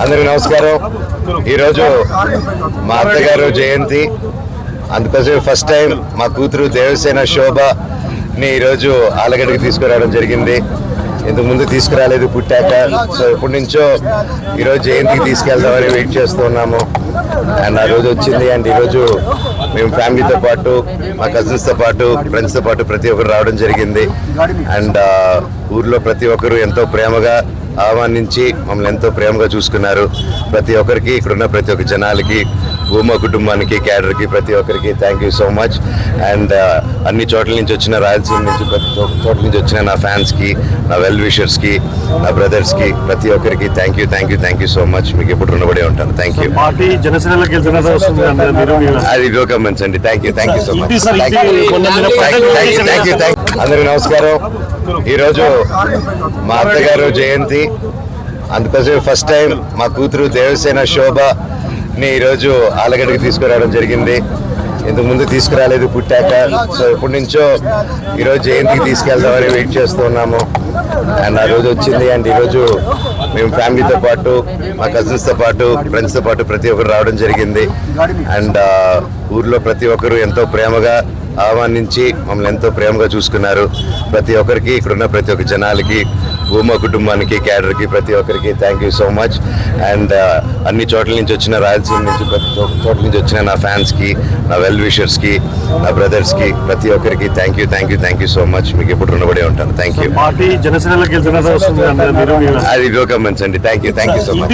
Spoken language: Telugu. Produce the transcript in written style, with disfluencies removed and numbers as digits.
అందరికీ నమస్కారం. ఈరోజు మా అత్తగారు జయంతి, అందుకోసం ఫస్ట్ టైం మా కూతురు దేవసేన శోభని ఈరోజు ఆలగడ్డకి తీసుకురావడం జరిగింది. ఇంతకుముందు తీసుకురాలేదు పుట్టాక. సో ఎప్పటి నుంచో ఈరోజు జయంతికి తీసుకెళ్దామని వెయిట్ చేస్తున్నాము. అండ్ ఆ రోజు వచ్చింది. అండ్ ఈరోజు మేము ఫ్యామిలీతో పాటు, మా కజిన్స్తో పాటు, ఫ్రెండ్స్తో పాటు ప్రతి ఒక్కరు రావడం జరిగింది. అండ్ ఊర్లో ప్రతి ఒక్కరు ఎంతో ప్రేమగా ఆహ్వానించి మమ్మల్ని ఎంతో ప్రేమగా చూసుకున్నారు. ప్రతి ఒక్కరికి, ఇక్కడున్న ప్రతి ఒక్క జనాలకి, భూమా కుటుంబానికి, క్యాడర్కి, ప్రతి ఒక్కరికి thank you so much. And అన్ని చోట్ల నుంచి వచ్చిన, రాయలసీమ నుంచి ప్రతి చోట్ల నుంచి వచ్చిన నా ఫ్యాన్స్కి, నా వెల్ విషర్స్కి, నా బ్రదర్స్కి, ప్రతి ఒక్కరికి థ్యాంక్ యూ సో మచ్. మీకు ఎప్పుడు రుణపడి ఉంటాను. Thank you. అది వెల్కమ్ అండి. Thank you so much. అందరికీ నమస్కారం. ఈరోజు మా అత్తగారు జయంతి, అందుకోసం ఫస్ట్ టైం మా కూతురు దేవసేన శోభని ఈరోజు ఆలగడ్డకి తీసుకురావడం జరిగింది. ఇంతకుముందు తీసుకురాలేదు పుట్టాక. సో ఎప్పటి నుంచో ఈరోజు జయంతికి తీసుకెళ్దామని వెయిట్ చేస్తున్నాము. అండ్ ఆ రోజు వచ్చింది. అండ్ ఈరోజు మేము ఫ్యామిలీతో పాటు, మా కజిన్స్తో పాటు, ఫ్రెండ్స్తో పాటు ప్రతి ఒక్కరు రావడం జరిగింది. అండ్ ఊర్లో ప్రతి ఒక్కరు ఎంతో ప్రేమగా ఆహ్వానించి మమ్మల్ని ఎంతో ప్రేమగా చూసుకున్నారు. ప్రతి ఒక్కరికి, ఇక్కడున్న ప్రతి ఒక్క జనాలకి, భూమా కుటుంబానికి, క్యాడర్కి, ప్రతి ఒక్కరికి thank you so much. And అన్ని చోట్ల నుంచి వచ్చిన, రాయలసీమ నుంచి ప్రతి చోట్ల నుంచి వచ్చిన నా ఫ్యాన్స్కి, నా వెల్ విషర్స్కి, నా బ్రదర్స్కి, ప్రతి ఒక్కరికి థ్యాంక్ యూ సో మచ్. మీకు ఎప్పుడు రుణపడి ఉంటాను. Thank you. అది వెల్కమ్ అండి. Thank you so much.